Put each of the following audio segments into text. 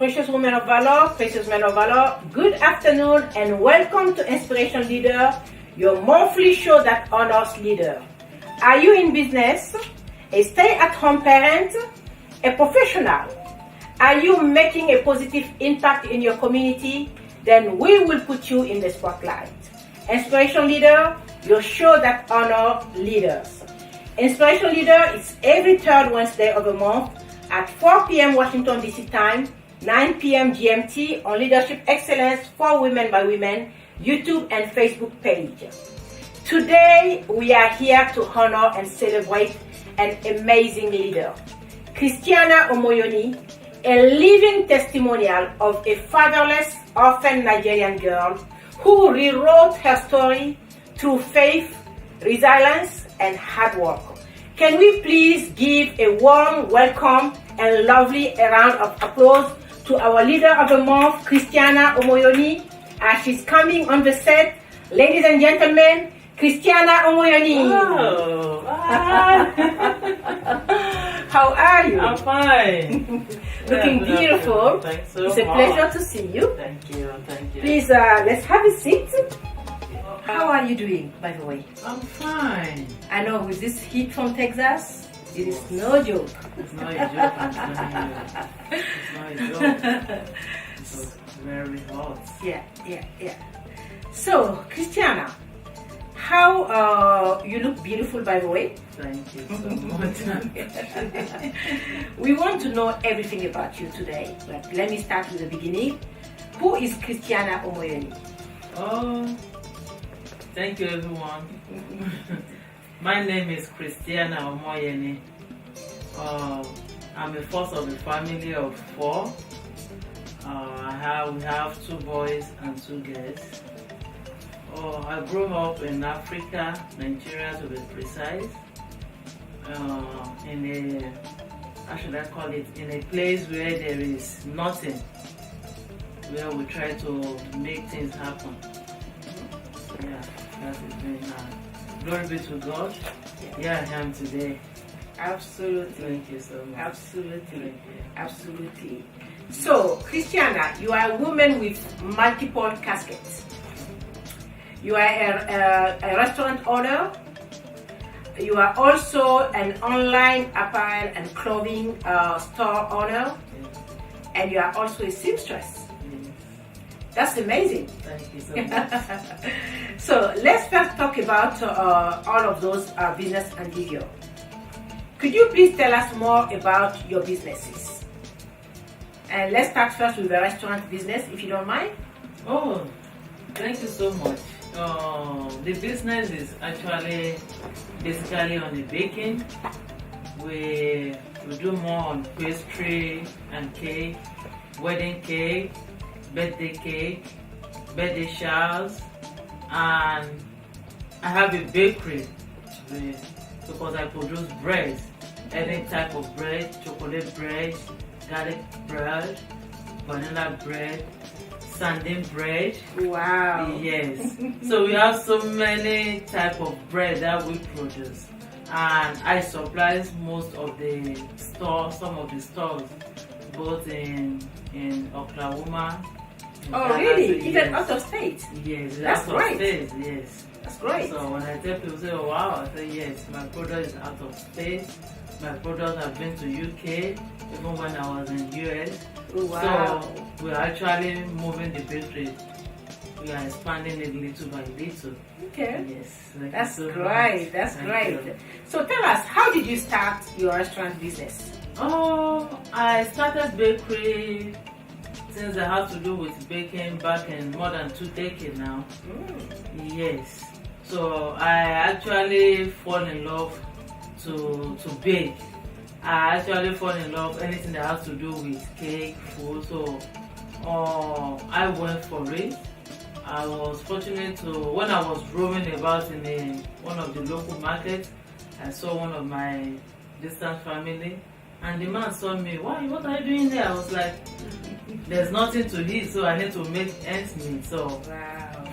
precious women of valor, precious men of valor, good afternoon and welcome to Inspiration Leader, your monthly show that honors leader. Are you in business, a stay-at-home parent, a professional? Are you making a positive impact in your community? Then we will put you in the spotlight. Inspiration Leader, your show that honors leaders. Inspiration Leader is every third Wednesday of the month at 4 p.m. Washington DC time, 9 p.m. GMT on Leadership Excellence for Women by Women, YouTube and Facebook page. Today, we are here to honor and celebrate an amazing leader, Christiana Omoyeni, a living testimonial of a fatherless orphan Nigerian girl who rewrote her story through faith, resilience, and hard work. Can we please give a warm welcome and lovely round of applause to our leader of the month, Christiana Omoyeni, as she's coming on the set. Ladies and gentlemen, Christiana Omoyeni. Oh, How are you? I'm fine. Looking beautiful. Thanks so It's a much. pleasure to see you. Thank you, thank you. Please, let's have a seat. How are you doing, by the way? I'm fine. I know with this heat from Texas, it is no joke. It's not a joke, I'm telling you. It's not a joke. It's very hot. Yeah. So, Christiana, how you look beautiful, by the way. Thank you so much. We want to know everything about you today, but let me start with the beginning. Who is Christiana Omoyeni? Oh, thank you everyone. My name is Christiana Omoyeni. I'm a first of a family of 4. We have 2 boys and 2 girls. I grew up in Africa, Nigeria to be precise, in a, how should I call it, in a place where there is nothing, where we try to make things happen. Yeah, that's it. Glory be to God. Yeah, I am today. Absolutely. Thank you so much. Absolutely. Absolutely. So, Christiana, you are a woman with multiple caskets. You are a restaurant owner. You are also an online apparel and clothing store owner. And you are also a seamstress. That's amazing. Thank you so much. So let's first talk about all of those business endeavors. Could you please tell us more about your businesses? And let's start first with the restaurant business, if you don't mind. Oh, thank you so much. The business is actually basically on the baking. We do more on pastry and cake, wedding cake, birthday showers, and I have a bakery because I produce bread, any type of bread, chocolate bread, garlic bread, vanilla bread, sanding bread. Wow. Yes. So we have so many type of bread that we produce, and I supply most of the stores, some of the stores, both in Oklahoma. Oh, really? Even out of state? Yes, That's out of great. state, yes. That's great. So when I tell people, say, oh, wow, I say, yes, my product is out of state. My product have been to UK, even when I was in US. Oh, wow. So we're actually moving the bakery. We are expanding it little by little. Okay. Yes. That's so great. much. That's Thank great. you. So tell us, how did you start your restaurant business? Oh, I started bakery since I have to do with baking back in more than 2 decades now. Yes. So I actually fall in love to bake. I actually fall in love anything that has to do with cake, food. So I went for it. I was fortunate to, when I was roaming about in one of the local markets, I saw one of my distant family, and the man saw me. What are you doing there? I was like, there's nothing to eat, so I need to make ends meet. So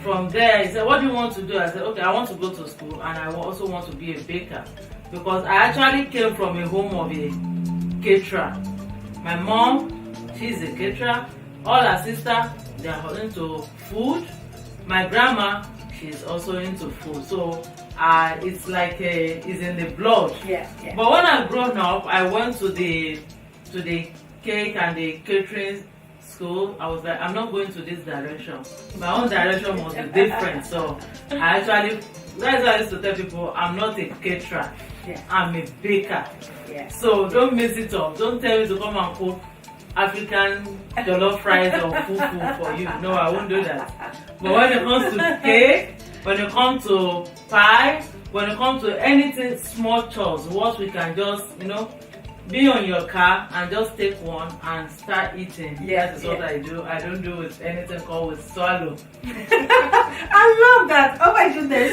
from there, he said, what do you want to do? I said, okay, I want to go to school, and I also want to be a baker, because I actually came from a home of a caterer. My mom, she's a caterer. All her sisters, they are into food. My grandma, she's also into food. So it's like it's in the blood. Yeah, yeah. But when I grown up, I went to the cake and the catering school. I was like, I'm not going to this direction. My own direction must be different. So that's why I used to tell people, I'm not a caterer. Yeah. I'm a baker. Yeah. So don't mix it up. Don't tell me to come and cook African jollof fries or fufu for you. No, I won't do that. But when it comes to cake, when it comes to pie, when it comes to anything small chores, what we can just, be on your car and just take one and start eating. Yeah, that is what I do. I don't do with anything called with swallow. I love that. Oh my goodness.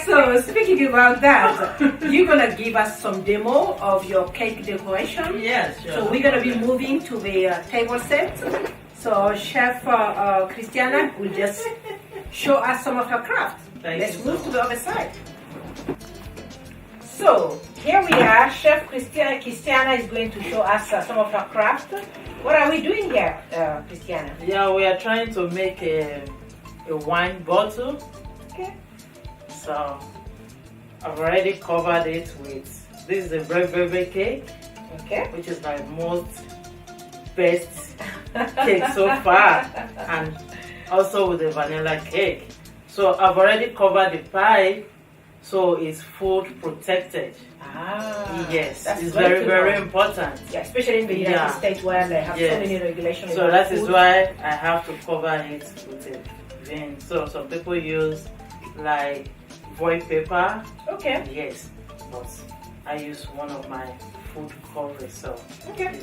So speaking about that, you're gonna give us some demo of your cake decoration. Yes, sure. So we're gonna be moving to the table set. So Chef Christiana will just show us some of her craft. Let's move to the other side. So here we are. Chef Christiana is going to show us some of her craft. What are we doing here, Christiana? Yeah, we are trying to make a wine bottle. Okay. So I've already covered it with, this is a Rewrote cake. Okay. Which is my most best cake so far, and also with the vanilla cake. So I've already covered the pie, so it's food protected. Yes, it's very, very important. Yeah, especially in the United States where they have so many regulations. So that is why I have to cover it with a vein. So some people use like foil paper. Okay. Yes, but I use one of my food covers. So okay.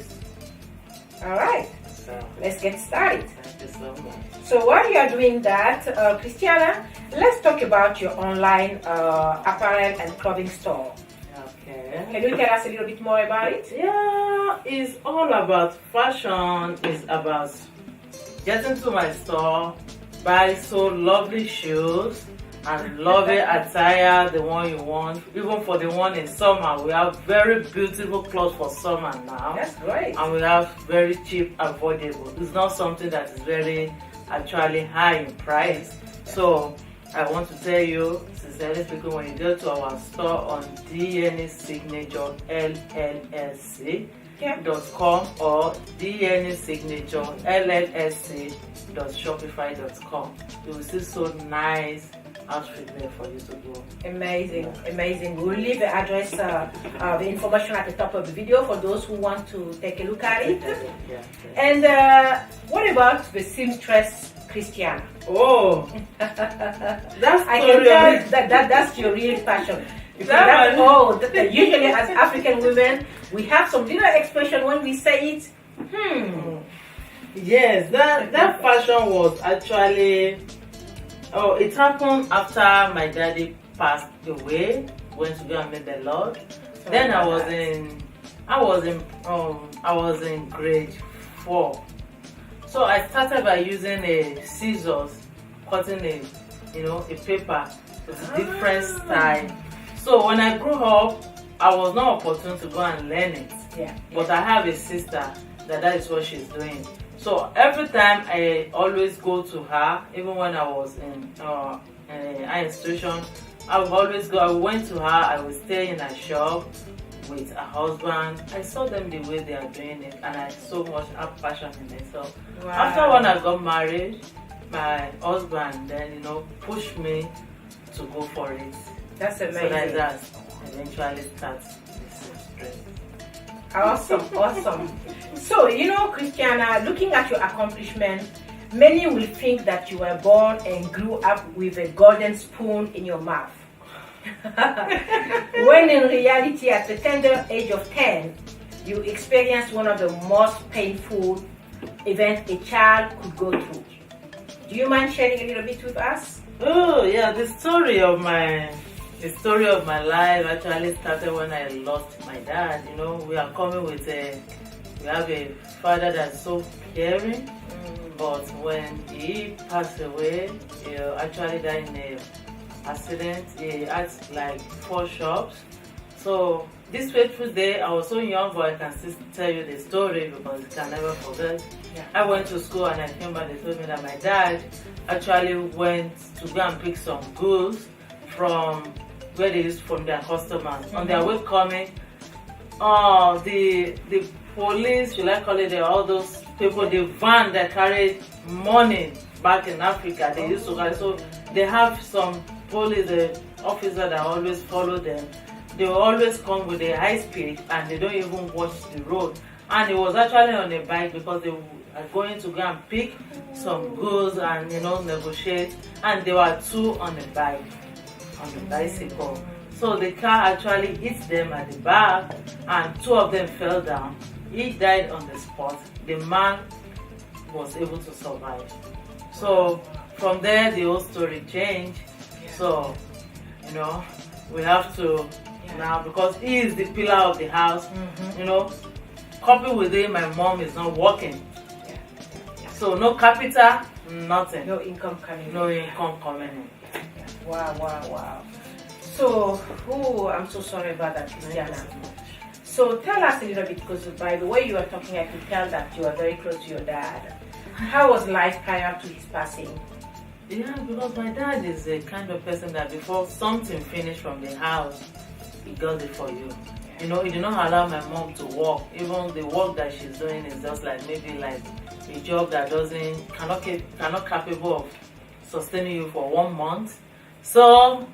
All right. So let's get started. Thank you so much. So while you are doing that, Christiana, let's talk about your online apparel and clothing store. Okay. Can you tell us a little bit more about it? Yeah, it's all about fashion. It's about getting to my store, buy so lovely shoes and lovely attire, the one you want. Even for the one in summer, we have very beautiful clothes for summer now. That's great. And we have very cheap, affordable. It's not something that is very actually high in price. So I want to tell you, sincerely speaking, when you go to our store on Deyenny Signatures LLC.com or Deyenny Signatures LLC.shopify.com, you will see so nice outfit there for you to go. Amazing, amazing. We'll leave the address, the information at the top of the video for those who want to take a look at it. Yeah. And what about the seamstress Christiana? Oh, that's I can tell that's your real passion. Usually as African women, we have some little expression when we say it. Yes, that fashion was actually. Oh, it happened after my daddy passed away. Went to go and meet the Lord. Then I was in grade 4. So I started by using a scissors, cutting a paper with a different style. So when I grew up, I was not opportune to go and learn it. Yeah. But I have a sister that is what she's doing. So every time I always go to her, even when I was in high institution, I would always go. I went to her. I would stay in her shop with her husband. I saw them the way they are doing it, and I so much have passion in it. So after when I got married, my husband then pushed me to go for it. That's amazing. So that eventually starts this trend. Awesome, awesome. So, Christiana, looking at your accomplishment, many will think that you were born and grew up with a golden spoon in your mouth. When in reality, at the tender age of 10, you experienced one of the most painful events a child could go through. Do you mind sharing a little bit with us? Oh, yeah, the story of my life actually started when I lost my dad. We are coming with we have a father that's so caring, but when he passed away, he actually died in an accident. He had like 4 shops. So this fateful day, I was so young, but I can still tell you the story because you can never forget. Yeah. I went to school and I came back. They told me that my dad actually went to go and pick some goods from where they used from their customers. On their way coming, the police, should I call it, all those people, the van that carried money back in Africa, they used to carry. So they have some police officer that always follow them. They will always come with a high speed and they don't even watch the road. And he was actually on a bike because they are going to go and pick some goods and negotiate. And there were two on the bike, on the bicycle. So the car actually hit them at the back and two of them fell down. He died on the spot. The man was able to survive. So from there the whole story changed. So we have to now, because he is the pillar of the house, coupled with it, my mom is not working. So no capital, nothing. No income coming in. No income coming in. Wow. So, I'm so sorry about that, Christiana. So tell us a little bit, because by the way you are talking, I could tell that you are very close to your dad. How was life prior to his passing? Yeah, because my dad is the kind of person that before something finished from the house, he does it for you. He did not allow my mom to work. Even the work that she's doing is just maybe a job that cannot capable of sustaining you for 1 month. So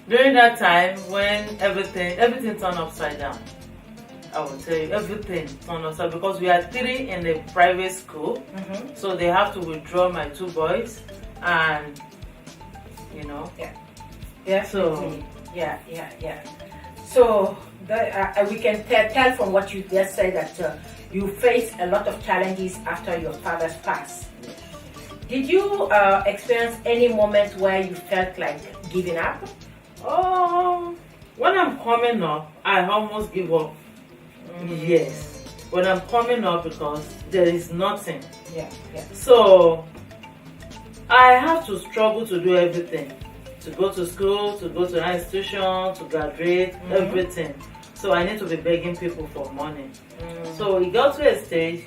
during that time when everything turned upside down, I will tell you, everything turned upside, because we are 3 in the private school. So they have to withdraw my 2 boys, and So we can tell from what you just said that you faced a lot of challenges after your father's pass. Did you experience any moment where you felt like giving up? When I'm coming up, I almost give up. Yes. When I'm coming up, because there is nothing. So I have to struggle to do everything. To go to school, to go to an institution, to graduate, everything. So I need to be begging people for money. So it got to a stage,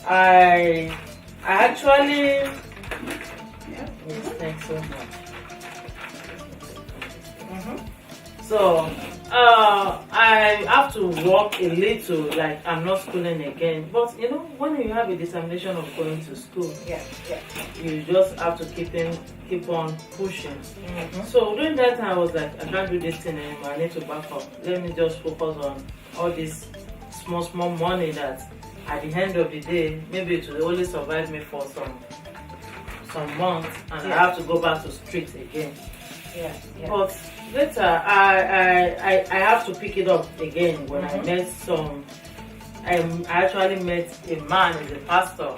I actually, thanks so much. So I have to work a little, I'm not schooling again. But when you have a determination of going to school, you just have to keep on pushing. So during that time I was like, I can't do this thing anymore, I need to back up. Let me just focus on all this small money that at the end of the day, maybe it will only survive me for some months, and I have to go back to street again. But later, I have to pick it up again when I met I actually met a man, he's a pastor,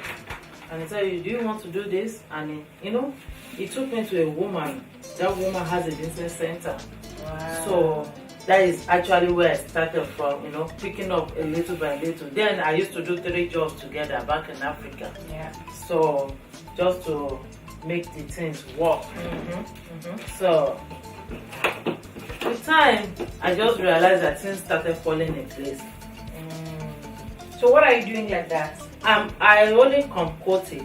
and he said, do you want to do this? And he took me to a woman. That woman has a business center. So that is actually where I started from, picking up a little by little. Then I used to do 3 jobs together back in Africa. So just to make the things work. So with time, I just realized that things started falling in place. So what are you doing like that? I only comport it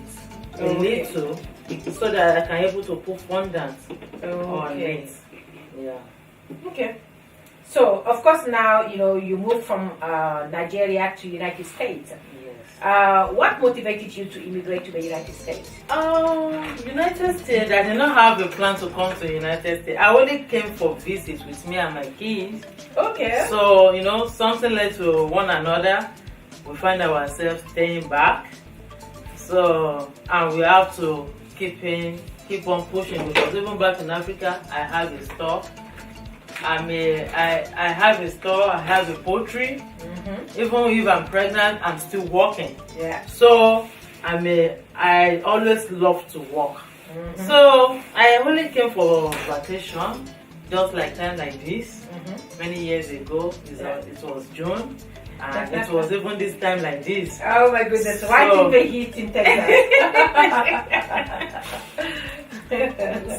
a little, so that I can able to put fondant on it. Okay. So of course now you moved from Nigeria to United States. What motivated you to immigrate to the United States? United States, I did not have a plan to come to United States. I only came for visits with me and my kids. So, something led to one another. We find ourselves staying back. So, and we have to keep on pushing, because even back in Africa, I have a store. I have a store, I have a poultry. Even if I'm pregnant, I'm still working. So I always love to work. So I only came for vacation, just like time like this. Many years ago, it was June, and it was even this time like this. Oh my goodness, why did they heat in Texas?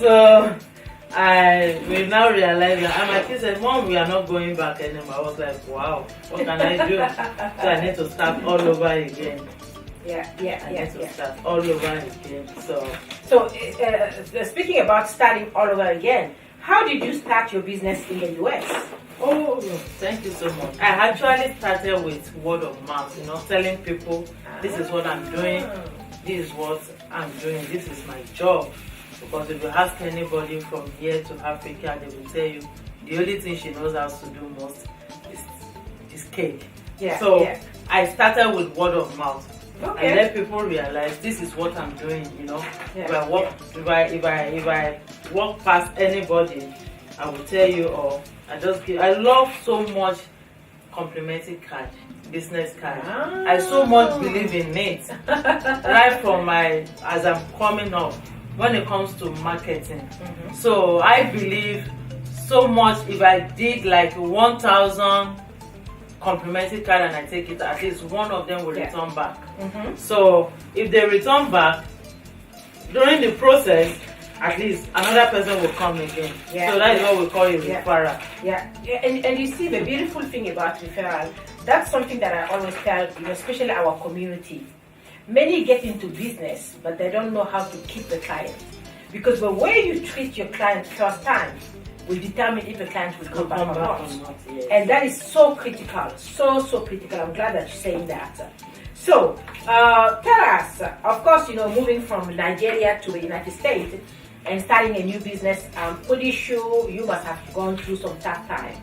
So I will now realize that, and my kids said, Mom, we are not going back anymore. I was like, wow, what can I do? So I need to start all over again. I need to start all over again. So speaking about starting all over again, how did you start your business in the US? Oh, thank you so much. I actually started with word of mouth, telling people, this is what I'm doing, this is what I'm doing, this is my job. Because if you ask anybody from here to Africa, they will tell you the only thing she knows how to do most is cake. I started with word of mouth. Okay. And let people realize this is what I'm doing. If I walk past anybody, I will tell you, or I love so much complimentary card, business card. I so much believe in it. Right from as I'm coming up, when it comes to marketing. So I believe so much if I did like 1,000 complimentary card and I take it, at least one of them will return back. So if they return back, during the process, at least another person will come again. So that's what we call a referral. And you see, the beautiful thing about referral, that's something that I always tell, especially our community. Many get into business, but they don't know how to keep the client. Because the way you treat your client first time will determine if the client will come back or not. And that is so critical, so critical. I'm glad that you're saying that. So, tell us, of course, moving from Nigeria to the United States and starting a new business, I'm pretty sure you must have gone through some tough time.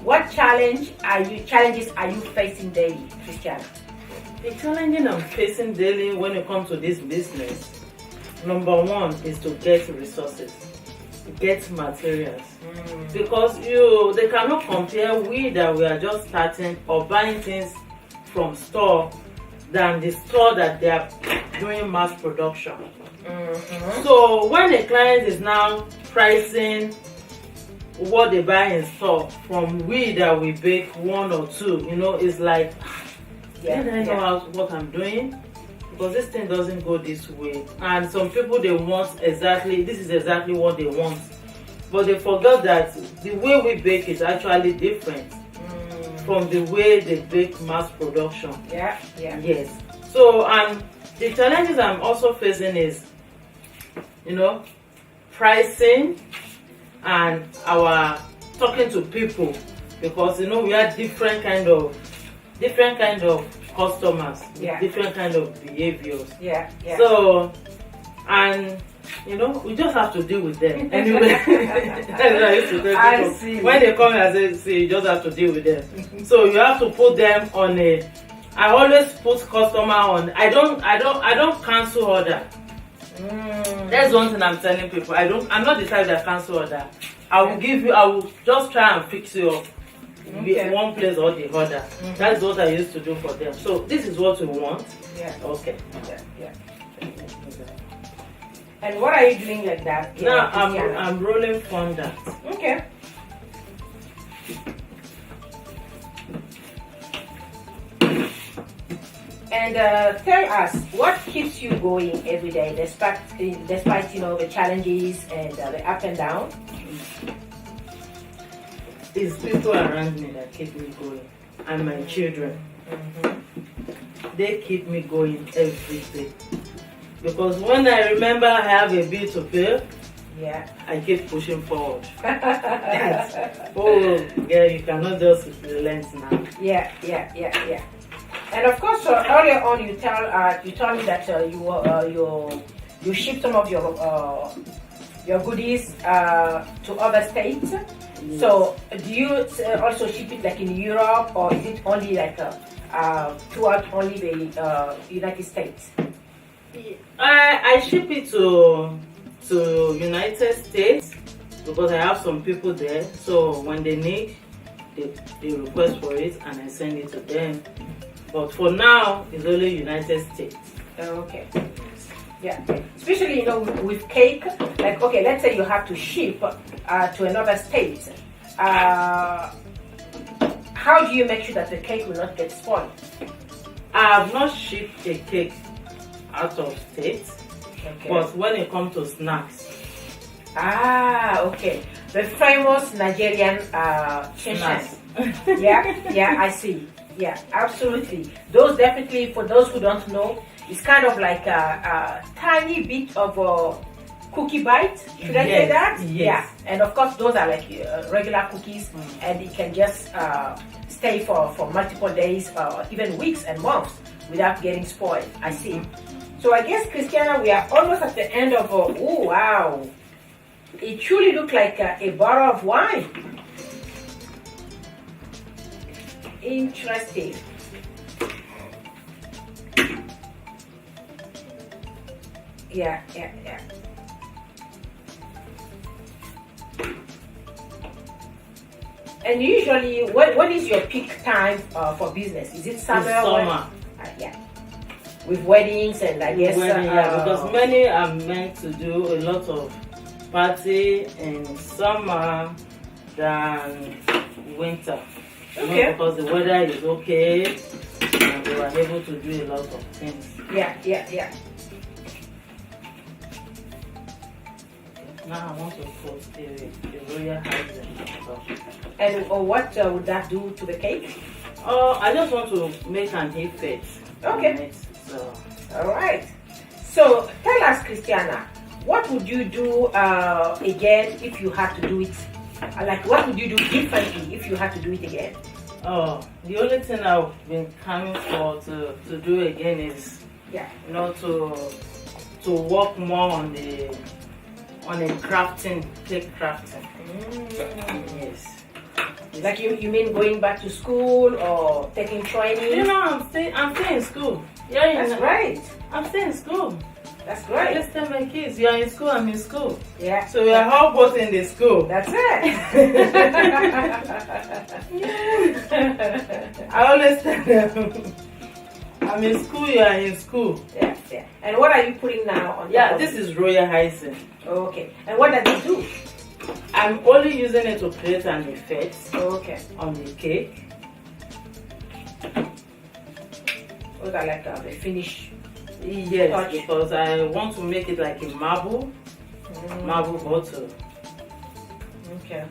What challenges are you facing daily, Christiana? The challenges I'm facing daily when it comes to this business, number one is to get resources, get materials. Because they cannot compare that we are just starting or buying things from store than the store that they are doing mass production. So when a client is now pricing what they buy in store from that we bake one or two, it's like, I know what I'm doing, because this thing doesn't go this way. And some people, this is exactly what they want. But they forgot that the way we bake is actually different from the way they bake mass production. Yes. So, and the challenges I'm also facing is, pricing and our talking to people, because we have different kind of customers, different kind of behaviors. So, and we just have to deal with them anyway. I see. When they come and say, you just have to deal with them. So you have to put them on I always put customer on. I don't cancel order. That's one thing I'm telling people. I'm not the type that cancel order. I will just try and fix you up with one place or the other. That's what I used to do for them. So this is what we want. Okay. And what are you doing like that? Now I'm rolling fondant. Okay. And tell us, what keeps you going every day, despite the challenges and the up and down? It's people around me that keep me going, and my children. They keep me going every day. Because when I remember I have a bill to pay, I keep pushing forward. You cannot just relent now. And of course, earlier on you told me that you ship some of your goodies to other states. Yes. So do you also ship it like in Europe, or is it only like throughout only the United States? I ship it to United States because I have some people there. So when they need, they request for it and I send it to them. But for now, it's only United States. Okay. Especially with cake, like let's say you have to ship to another state. How do you make sure that the cake will not get spoiled? I have not shipped a cake out of state, but when it comes to snacks, Ah, okay. The famous Nigerian chinchin. Yeah, I see. Yeah, absolutely. Those definitely, for those who don't know, it's kind of like a tiny bit of a cookie bite. Should I say that? Yes. Yeah. And of course, those are like regular cookies, and it can just stay for multiple days, even weeks and months without getting spoiled. I see. So I guess, Christiana, we are almost at the end of oh wow. It truly looked like a bottle of wine. Interesting. Yeah. And usually, what is your peak time for business? Is it summer? Summer. Yeah. With weddings and I guess because many are meant to do a lot of party in summer than winter. Okay. Because the weather is okay and they were able to do a lot of things. Yeah. Now I want to put a royal hydrant. And what would that do to the cake? I just want to make an effect. Okay. So. All right. So tell us, Christiana, what would you do again if you had to do it? Like, what would you do differently if you had to do it again? The only thing I've been coming for to do again is, to work more on the crafting, cake crafting. Yes. Like you mean going back to school or taking training? I'm still in school. That's right. I'm still in school. That's great. I just tell my kids, you are in school, I'm in school. Yeah. So we are all both in the school. That's it. I always tell them, I'm in school, you are in school. Yeah. And what are you putting now on? This is royal hyacinth. Okay. And what does it do? I'm only using it to create an effect on the cake. Those are like the finish. Yes, touch. Because I want to make it like a marble bottle. Okay.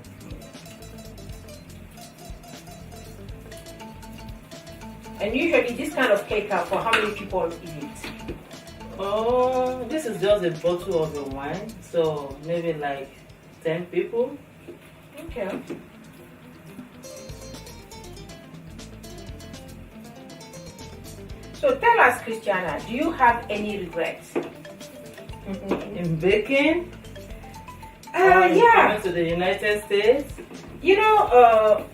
And usually this kind of cake, for how many people is it? This is just a bottle of the wine, so maybe like 10 people. Okay. So tell us, Christiana, do you have any regrets? In baking? Yeah. Coming to the United States? You know,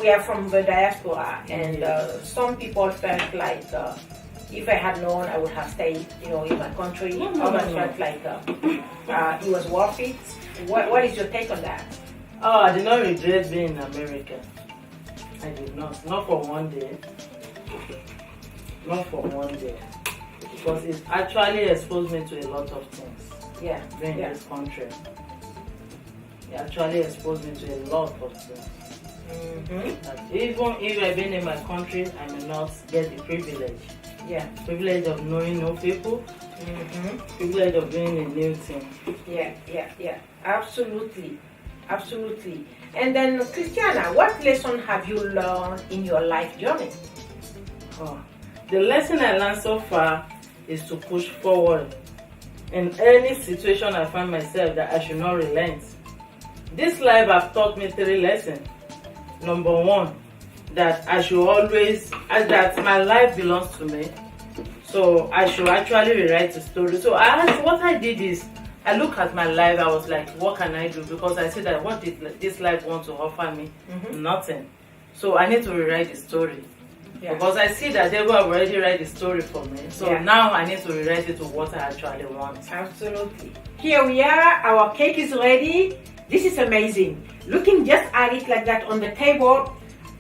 we are from the diaspora, and some people felt like if I had known, I would have stayed, in my country. Others felt like it was worth it. What is your take on that? I did not regret being in America. I did not. Not for one day. Not for one day. Because it actually exposed me to a lot of things. Yeah. Being in this country. It actually exposed me to a lot of things. That even if I've been in my country, I may not get the privilege. Yeah. Privilege of knowing new people. Privilege of doing a new thing. Yeah. Absolutely. And then, Christiana, what lesson have you learned in your life journey? The lesson I learned so far is to push forward. In any situation I find myself, that I should not relent. This life has taught me 3 lessons. Number 1, that I should always, that my life belongs to me. So I should actually rewrite the story. So what I did is, I look at my life, I was like, what can I do? Because I see that what did this life want to offer me? Nothing. So I need to rewrite the story. Yeah. Because I see that they will already write the story for me. So now I need to rewrite it to what I actually want. Absolutely. Here we are, our cake is ready. This is amazing. Looking just at it like that on the table,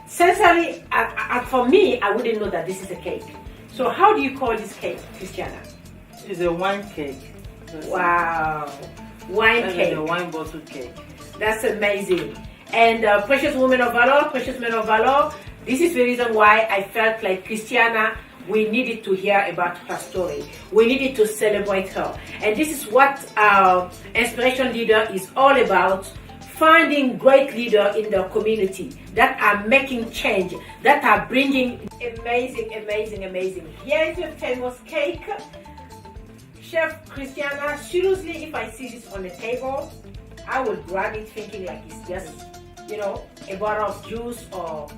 sincerely, for me, I wouldn't know that this is a cake. So how do you call this cake, Christiana? It's a wine cake. Wow. Wine cake. A wine bottle cake. That's amazing. And precious women of valor, precious men of valor, This is the reason why I felt like Christiana, we needed to hear about her story. We needed to celebrate her. And this is what our Inspiration Leader is all about. Finding great leaders in the community that are making change, that are bringing amazing, amazing, amazing. Here is your famous cake. Chef Christiana, seriously, if I see this on the table, I will grab it thinking like it's just, you know, a bottle of juice or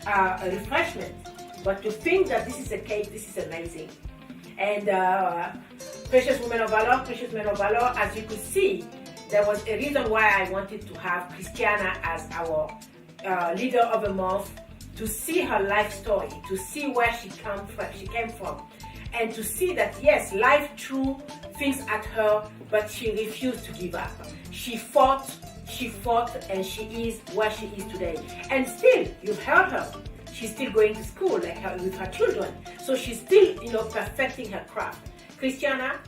a refreshment. But to think that this is a cake, this is amazing. And precious women of valor, as you could see, there was a reason why I wanted to have Christiana as our leader of the month, to see her life story, to see where she came from, and to see that yes, life threw things at her, but she refused to give up. She fought, and she is where she is today. And still, you've heard her. She's still going to school with her children. So she's still, you know, perfecting her craft. Christiana,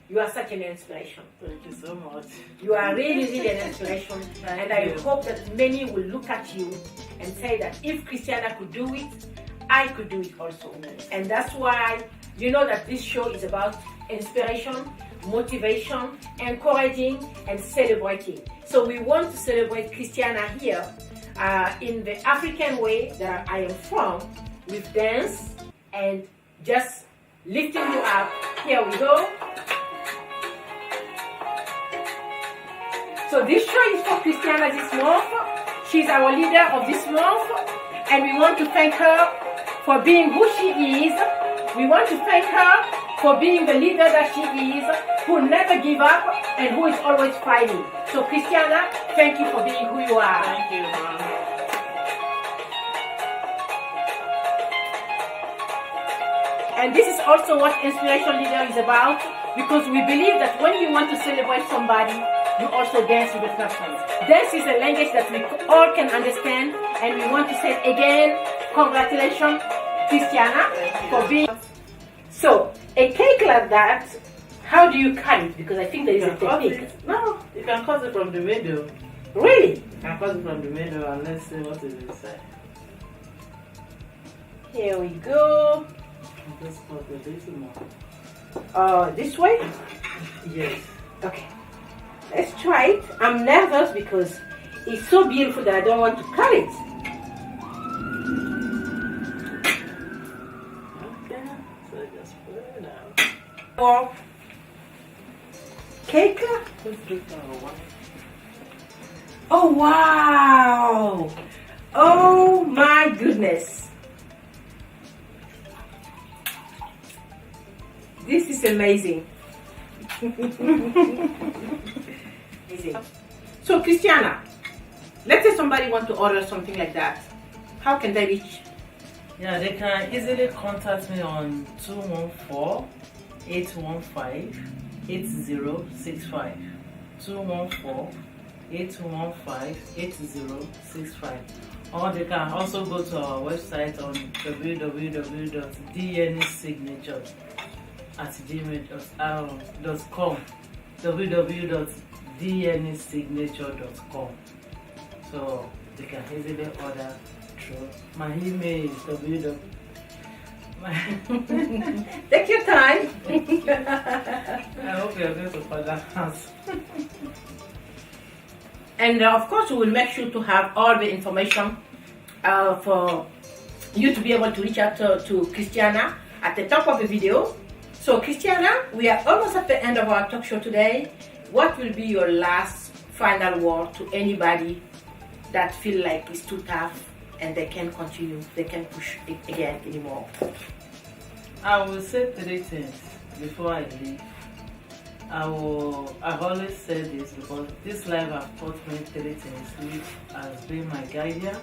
you are such an inspiration. Thank you so much. You are really, really an inspiration. And I hope that many will look at you and say that if Christiana could do it, I could do it also. Yes. And that's why you know that this show is about inspiration, motivation, encouraging, and celebrating. So we want to celebrate Christiana here in the African way that I am from, with dance and just lifting you up. Here we go. So this show is for Christiana this month. She's our leader of this month, and we want to thank her for being who she is. We want to thank her for being the leader that she is, who never give up and who is always fighting. So Christiana, thank you for being who you are. Thank you, Mom. And this is also what Inspiration Leader is about, because we believe that when you want to celebrate somebody, you also dance with the person. Dance is a language that we all can understand, and we want to say again, congratulations, Christiana, for being. So, a cake like that, how do you cut it? Because I think there is a technique. No, you can cut it from the middle. Really? You can cut it from the middle and let's see what is inside. Here we go. Just cut a little more. This way? Yes. Okay. Let's try it. I'm nervous because it's so beautiful that I don't want to cut it. Okay, so just put it out. Or cake. Let's do it on one. Oh wow! Oh my goodness! This is amazing. So Christiana, let's say somebody want to order something like that. How can they reach? Yeah, they can easily contact me on 214-815-8065. 214-815-8065. Or they can also go to our website on www.deyennysignatures@gmail.com. www.deyennysignature.com. So they can easily order through. My email is Take your time. I hope you're going to further answer. And of course, we will make sure to have all the information for you to be able to reach out to Christiana at the top of the video. So Christiana, we are almost at the end of our talk show today. What will be your last final word to anybody that feel like it's too tough and they can't continue, they can't push it again anymore? I will say 3 things before I leave. I've always said this because this life has taught me 3 things which has been my guidance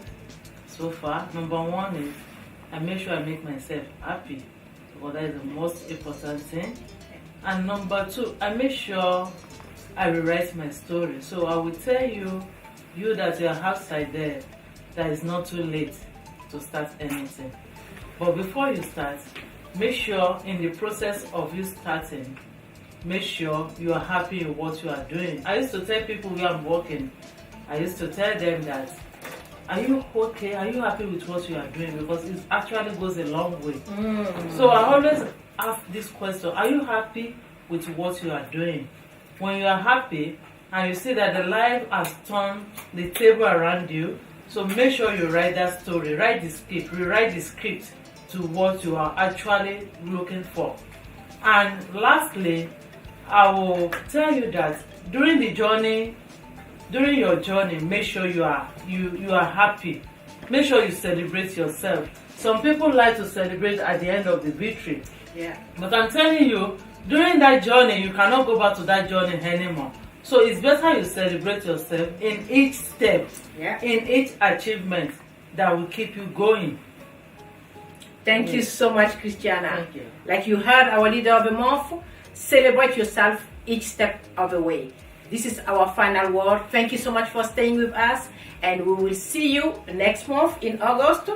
so far. Number 1 is I make sure I make myself happy, because that is the most important thing. And number 2, I make sure I rewrite my story. So I will tell you that you're outside there, that it's not too late to start anything. But before you start, make sure in the process of you starting, make sure you are happy in what you are doing. I used to tell people where I'm working, I used to tell them that are you okay? Are you happy with what you are doing? Because it actually goes a long way. So I always ask this question, are you happy with what you are doing? When you are happy and you see that the life has turned the table around you, so make sure you write that story, write the script, rewrite the script to what you are actually looking for. And lastly, I will tell you that during your journey, make sure you are happy. Make sure you celebrate yourself. Some people like to celebrate at the end of the victory. Yeah. But I'm telling you, during that journey, you cannot go back to that journey anymore. So it's better you celebrate yourself in each step, in each achievement that will keep you going. Thank you so much, Christiana. Thank you. Like you heard our leader of the month, celebrate yourself each step of the way. This is our final word. Thank you so much for staying with us, and we will see you next month in August.